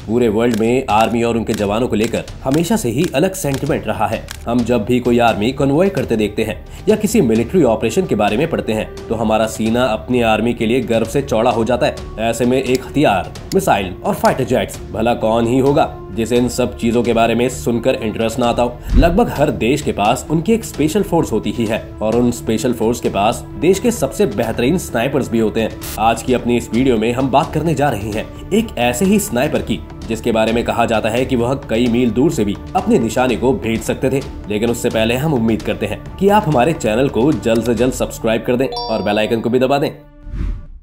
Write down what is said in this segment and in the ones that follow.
पूरे वर्ल्ड में आर्मी और उनके जवानों को लेकर हमेशा से ही अलग सेंटिमेंट रहा है। हम जब भी कोई आर्मी कन्वॉय करते देखते हैं या किसी मिलिट्री ऑपरेशन के बारे में पढ़ते हैं तो हमारा सीना अपनी आर्मी के लिए गर्व से चौड़ा हो जाता है। ऐसे में एक हथियार, मिसाइल और फाइटर जेट्स, भला कौन ही होगा जिसे इन सब चीजों के बारे में सुनकर इंटरेस्ट ना आता हो। लगभग हर देश के पास उनकी एक स्पेशल फोर्स होती ही है और उन स्पेशल फोर्स के पास देश के सबसे बेहतरीन स्नाइपर्स भी होते हैं। आज की अपनी इस वीडियो में हम बात करने जा रहे हैं एक ऐसे ही स्नाइपर की जिसके बारे में कहा जाता है कि वह कई मील दूर से भी अपने निशाने को भेज सकते थे। लेकिन उससे पहले हम उम्मीद करते हैं कि आप हमारे चैनल को जल्द से जल्द सब्सक्राइब कर दें और बेल आइकन को भी दबा दें।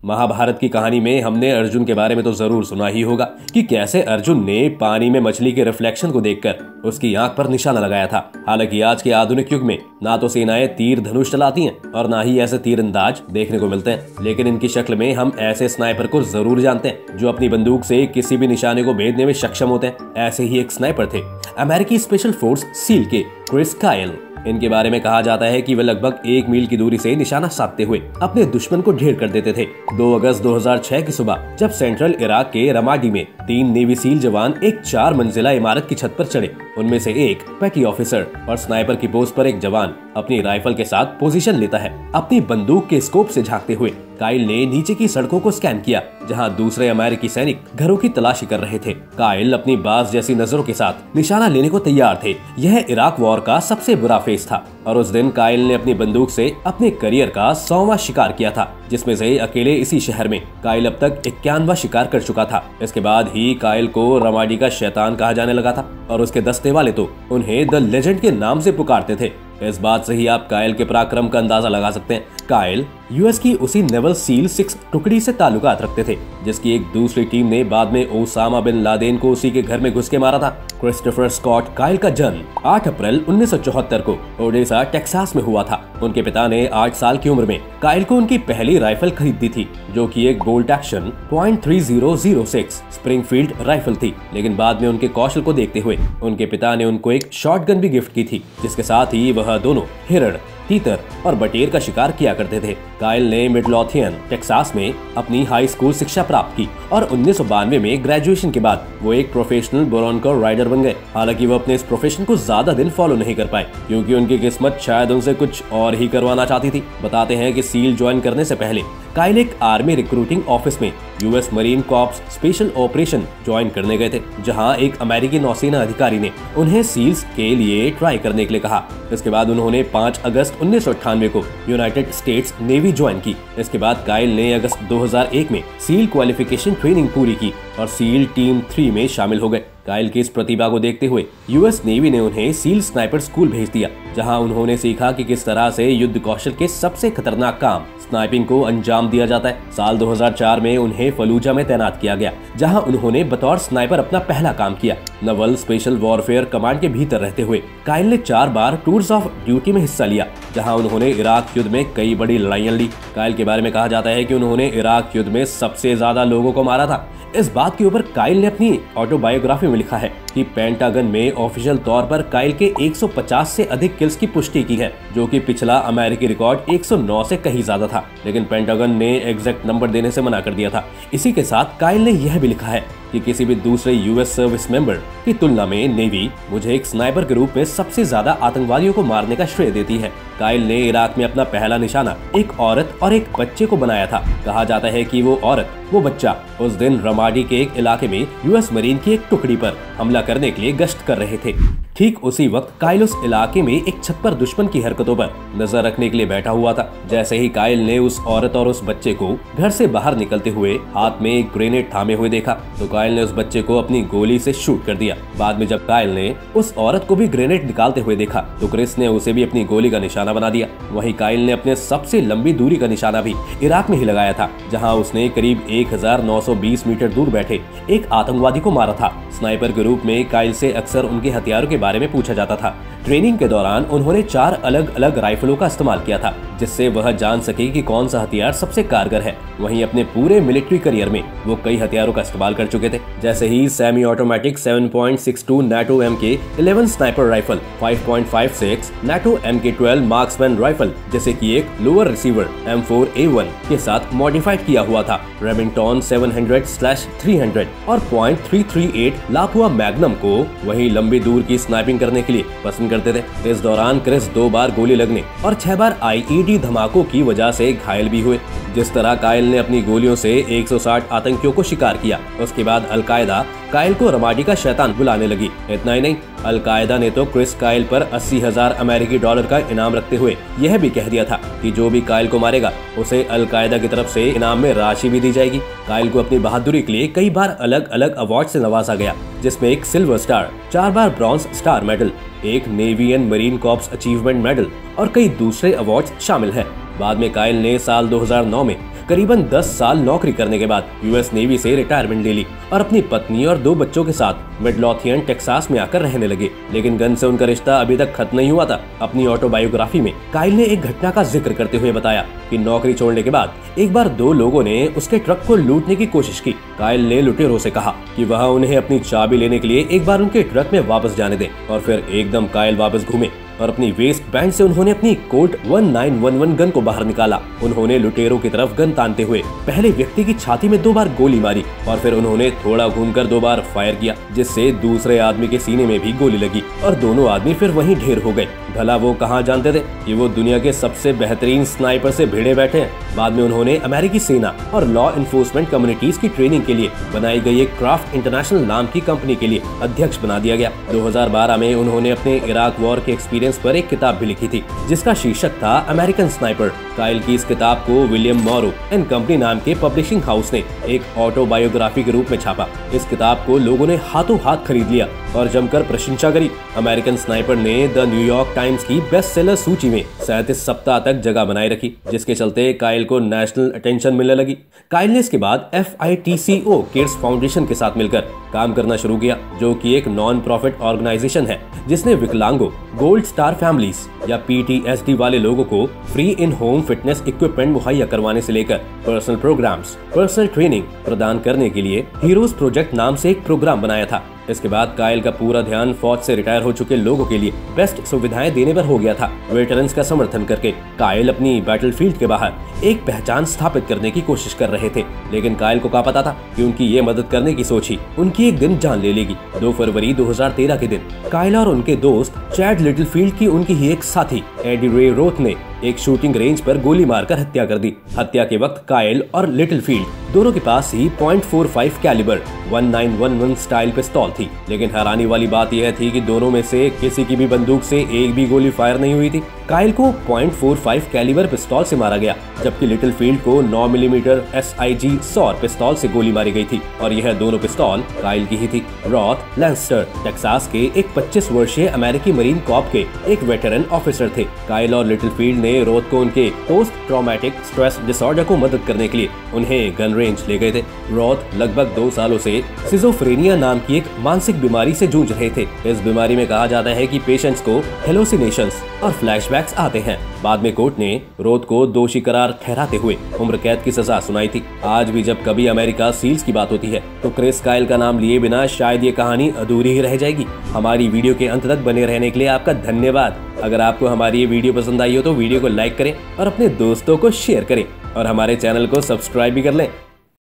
महाभारत की कहानी में हमने अर्जुन के बारे में तो जरूर सुना ही होगा कि कैसे अर्जुन ने पानी में मछली के रिफ्लेक्शन को देखकर उसकी आंख पर निशाना लगाया था। हालांकि आज के आधुनिक युग में ना तो सेनाएं तीर धनुष चलाती हैं और ना ही ऐसे तीरंदाज देखने को मिलते हैं, लेकिन इनकी शक्ल में हम ऐसे स्नाइपर को जरूर जानते हैं जो अपनी बंदूक से किसी भी निशाने को भेदने में सक्षम होते हैं। ऐसे ही एक स्नाइपर थे अमेरिकी स्पेशल फोर्स सील के क्रिस कायल। इनके बारे में कहा जाता है कि वे लगभग 1 मील की दूरी से निशाना साधते हुए अपने दुश्मन को ढेर कर देते थे। 2 अगस्त 2006 की सुबह जब सेंट्रल इराक के रमाडी में 3 नेवी सील जवान एक 4 मंजिला इमारत की छत पर चढ़े। उनमें से एक पेटी ऑफिसर और स्नाइपर की पोस्ट पर एक जवान अपनी राइफल के साथ पोजीशन लेता है। अपनी बंदूक के स्कोप से झांकते हुए काइल ने नीचे की सड़कों को स्कैन किया जहां दूसरे अमेरिकी सैनिक घरों की तलाशी कर रहे थे। काइल अपनी बाज जैसी नजरों के साथ निशाना लेने को तैयार थे। यह इराक वॉर का सबसे बुरा फेज था और उस दिन काइल ने अपनी बंदूक से अपने करियर का 100वां शिकार किया था, जिसमें से अकेले इसी शहर में काइल अब तक 51वां शिकार कर चुका था। इसके बाद ही काइल को रमाडी का शैतान कहा जाने लगा था और उसके दस्ते वाले तो उन्हें द लेजेंड के नाम से पुकारते थे। इस बात से ही आप काइल के पराक्रम का अंदाजा लगा सकते हैं। काइल यूएस की उसी नेवल सील 6 टुकड़ी से ताल्लुकात रखते थे जिसकी एक दूसरी टीम ने बाद में ओसामा बिन लादेन को उसी के घर में घुस के मारा था। क्रिस्टोफर स्कॉट काइल का जन्म 8 अप्रैल 1974 को ओडेसा टेक्सास में हुआ था। उनके पिता ने 8 साल की उम्र में काइल को उनकी पहली राइफल खरीद दी थी जो कि एक बोल्ट एक्शन .3006 स्प्रिंगफील्ड राइफल थी। लेकिन बाद में उनके कौशल को देखते हुए उनके पिता ने उनको एक शॉटगन भी गिफ्ट की थी, जिसके साथ ही वह दोनों हिरण, तीतर और बटेर का शिकार किया करते थे। काइल ने मिडलोथियन टेक्सास में अपनी हाई स्कूल शिक्षा प्राप्त की और 1992 में ग्रेजुएशन के बाद वो एक प्रोफेशनल बोरोंको राइडर बन गए। हालांकि वो अपने इस प्रोफेशन को ज्यादा दिन फॉलो नहीं कर पाए क्योंकि उनकी किस्मत शायद उनसे कुछ और ही करवाना चाहती थी। बताते हैं कि सील ज्वाइन करने से पहले काइल एक आर्मी रिक्रूटिंग ऑफिस में US marine corps special operation join करने गए थे, जहां एक अमेरिकी नौसेना अधिकारी ने उन्हें सील्स के लिए ट्राई करने के लिए कहा। इसके बाद उन्होंने 5 अगस्त 1998 को यूनाइटेड स्टेट्स नेवी ज्वाइन की। इसके बाद काइल ने अगस्त 2001 में सील क्वालिफिकेशन ट्रेनिंग पूरी की और सील टीम 3 में शामिल हो गए। काइल की इस प्रतिभा को देखते हुए यूएस नेवी ने उन्हें सील स्नाइपर स्कूल भेज दिया, जहां उन्होंने सीखा कि किस तरह से युद्ध कौशल के सबसे खतरनाक काम स्नाइपिंग को अंजाम दिया जाता है। साल 2004 में उन्हें फलूजा में तैनात किया गया, जहां उन्होंने बतौर स्नाइपर अपना पहला काम किया। नवल स्पेशल वॉरफेयर कमांड के भीतर रहते हुए काइल ने 4 बार टूर्स ऑफ ड्यूटी में हिस्सा लिया, जहां उन्होंने इराक युद्ध में कई बड़ी लड़ाइयां ली। काइल के बारे में कहा जाता है कि उन्होंने इराक युद्ध में सबसे ज्यादा लोगों को मारा था। इस बात के ऊपर काइल ने अपनी ऑटोबायोग्राफी में लिखा है कि पेंटागन में ऑफिशियल तौर पर काइल के 150 से अधिक किल्स की पुष्टि की है, जो कि पिछला अमेरिकी रिकॉर्ड 109 से कहीं ज्यादा था, लेकिन पेंटागन ने एग्जैक्ट नंबर देने से मना कर दिया था। इसी के साथ काइल ने यह भी लिखा है कि किसी भी दूसरे यूएस सर्विस मेंबर की तुलना में नेवी मुझे एक स्नाइपर के रूप में सबसे ज्यादा आतंकवादियों को मारने का श्रेय देती है। काइल ने इराक में अपना पहला निशाना एक औरत और एक बच्चे को बनाया था। कहा जाता है कि वो औरत, वो बच्चा उस दिन रमाडी के एक इलाके में यूएस मरीन की एक टुकड़ी पर हमला करने के लिए गश्त कर रहे थे। ठीक उसी वक्त काइल उस इलाके में एक छत पर दुश्मन की हरकतों पर नजर रखने के लिए बैठा हुआ था। जैसे ही काइल ने उस औरत और उस बच्चे को घर से बाहर निकलते हुए हाथ में एक ग्रेनेड थामे हुए देखा तो काइल ने उस बच्चे को अपनी गोली से शूट कर दिया। बाद में जब काइल ने उस औरत को भी ग्रेनेड निकालते हुए देखा तो क्रिस ने उसे भी अपनी गोली का निशाना बना दिया। वहीं काइल ने अपने सबसे लंबी दूरी का निशाना भी इराक में ही लगाया था, जहां उसने करीब 1920 मीटर दूर बैठे एक आतंकवादी को मारा था। स्नाइपर के रूप में काइल से अक्सर उनके हथियारों के बारे में पूछा जाता था, ट्रेनिंग के दौरान उन्होंने 4 अलग अलग राइफलों का इस्तेमाल किया था, जिससे वह जान सके कि कौन सा हथियार सबसे कारगर है। वहीं अपने पूरे मिलिट्री करियर में वो कई हथियारों का इस्तेमाल कर चुके थे, जैसे ही semi automatic 7.62 NATO MK11 sniper rifle, 5.56 NATO MK12 marksman rifle, जैसे कि एक लोअर रिसीवर M4A1 के साथ मॉडिफाइड किया हुआ था, रेमिंगटन 700/300 और .338 लापुआ मैग्नम को वही लंबी दूर की स्नाइपिंग करने के लिए पसंद करते थे। इस दौरान क्रिस 2 बार गोली लगने और 6 बार IED धमाकों की वजह से घायल भी हुए। जिस तरह कायल ने अपनी गोलियों से 160 आतंकियों को शिकार किया, उसके बाद अलकायदा कायल को रमाडी का शैतान बुलाने लगी। इतना ही नहीं, अलकायदा ने तो क्रिस कायल पर 80,000 अमेरिकी डॉलर का इनाम रखते हुए यह भी कह दिया था कि जो भी कायल को मारेगा उसे अलकायदा की तरफ से इनाम में राशि भी दी जाएगी। कायल को अपनी बहादुरी के लिए कई बार अलग अलग अवार्ड से नवाजा गया, जिसमें एक सिल्वर स्टार, 4 बार ब्रॉन्ज स्टार मेडल, एक navy and marine corps achievement medal और कई दूसरे अवार्ड शामिल हैं। बाद में कायल ने साल 2009 में करीबन 10 साल नौकरी करने के बाद US नेवी से रिटायरमेंट ले ली और अपनी पत्नी और 2 बच्चों के साथ मिडलॉथियन टेक्सास में आकर रहने लगे। लेकिन गन से उनका रिश्ता अभी तक खत्म नहीं हुआ था। अपनी ऑटोबायोग्राफी में कायल ने एक घटना का जिक्र करते हुए बताया कि नौकरी छोड़ने के बाद एक बार 2 लोगों ने उसके ट्रक को लूटने की कोशिश की। कायल ने लुटेरों से कहा कि वह उन्हें अपनी चाबी लेने के लिए एक बार उनके ट्रक में वापस जाने दें, और फिर एकदम कायल वापस घूमे और अपनी वेस्ट बैंड से उन्होंने अपनी कोल्ट 1911 गन को बाहर निकाला। उन्होंने लुटेरों की तरफ गन तानते हुए पहले व्यक्ति की छाती में 2 बार गोली मारी और फिर उन्होंने थोड़ा घूमकर 2 बार फायर किया, जिससे दूसरे आदमी के सीने में भी गोली लगी और दोनों आदमी फिर वहीं ढेर हो गए। भला वो कहाँ जानते थे कि वो दुनिया के सबसे बेहतरीन स्नाइपर से भिड़े बैठे हैं। बाद में उन्होंने अमेरिकी सेना और लॉ इन्फोर्समेंट कम्युनिटीज की ट्रेनिंग के लिए बनाई गई एक क्राफ्ट इंटरनेशनल नाम की कंपनी के लिए अध्यक्ष बना दिया गया। 2012 में उन्होंने अपने इराक वॉर के एक्सपीरियंस पर एक किताब भी लिखी थी, जिसका शीर्षक था अमेरिकन स्नाइपर। कायल की इस किताब को विलियम मॉरो एंड कंपनी नाम के पब्लिशिंग हाउस ने एक ऑटोबायोग्राफी के रूप में छापा। इस किताब को लोगों ने हाथों हाथ खरीद लिया और जमकर प्रशंसा करी। अमेरिकन स्नाइपर ने द न्यूयॉर्क टाइम्स की बेस्ट सेलर सूची में 37 सप्ताह तक जगह बनाए रखी, जिसके चलते कायल को नेशनल अटेंशन मिलने लगी। कायल ने इसके बाद FITCO किड्स फाउंडेशन के साथ मिलकर काम करना शुरू किया, जो कि एक नॉन प्रॉफिट ऑर्गेनाइजेशन है जिसने विकलांगों, गोल्ड स्टार फैमिलीज या PTSD वाले लोगों को free in home fitness equipment मुहैया करवाने से लेकर पर्सनल प्रोग्राम्स, पर्सनल ट्रेनिंग प्रदान करने के लिए हीरोज प्रोजेक्ट नाम से एक प्रोग्राम बनाया था। इसके बाद कायल का पूरा ध्यान फौज से रिटायर हो चुके लोगों के लिए बेस्ट सुविधाएं देने पर हो गया था। वेटरन्स का समर्थन करके कायल अपनी बैटलफील्ड के बाहर एक पहचान स्थापित करने की कोशिश कर रहे थे, लेकिन कायल को क्या पता था कि उनकी ये मदद करने की सोच ही उनकी एक दिन जान ले लेगी। 2 फरवरी 2013 के दिन कायल और उनके दोस्त चैड लिटिलफील्ड की उनकी ही एक साथी एडी रे रोथ ने एक शूटिंग रेंज पर गोली मारकर हत्या कर दी। हत्या के वक्त कायल और लिटिलफील्ड दोनों के पास ही .45 कैलिबर 1911 स्टाइल पिस्तौल थी, लेकिन हैरानी वाली बात यह थी कि दोनों में से किसी की भी बंदूक से एक भी गोली फायर नहीं हुई थी। कायल को .45 कैलिबर पिस्तौल से मारा गया, जबकि लिटिलफील्ड को 9 मिलीमीटर SIG सौर पिस्तौल से गोली मारी गई थी, और यह दोनों पिस्तौल कायल की ही थी। रॉथ लैंस्टर टेक्सास के एक 25 वर्षीय अमेरिकी मरीन कॉर्प के एक वेटरन ऑफिसर थे। कायल और लिटिलफील्ड ने रोथ को उनके पोस्ट ट्रॉमेटिक स्ट्रेस डिसऑर्डर को मदद करने के लिए उन्हें गन रेंज ले गए थे। रोथ लगभग 2 सालों से सिजोफ्रेनिया नाम की एक मानसिक बीमारी से जूझ रहे थे। इस बीमारी में कहा जाता है कि पेशेंट्स को हेलोसिनेशंस और फ्लैशबैक्स आते हैं। बाद में कोर्ट ने रोथ को दोषी करार ठहराते हुए उम्र कैद की सजा सुनाई थी। आज भी जब कभी अमेरिका सील्स की बात होती है तो क्रिस कायल का नाम लिए बिना शायद ये कहानी अधूरी ही रह जाएगी। हमारी वीडियो के अंत तक बने रहने के लिए आपका धन्यवाद। अगर आपको हमारी ये वीडियो पसंद आई हो तो वीडियो को लाइक करें और अपने दोस्तों को शेयर करें और हमारे चैनल को सब्सक्राइब भी कर लें।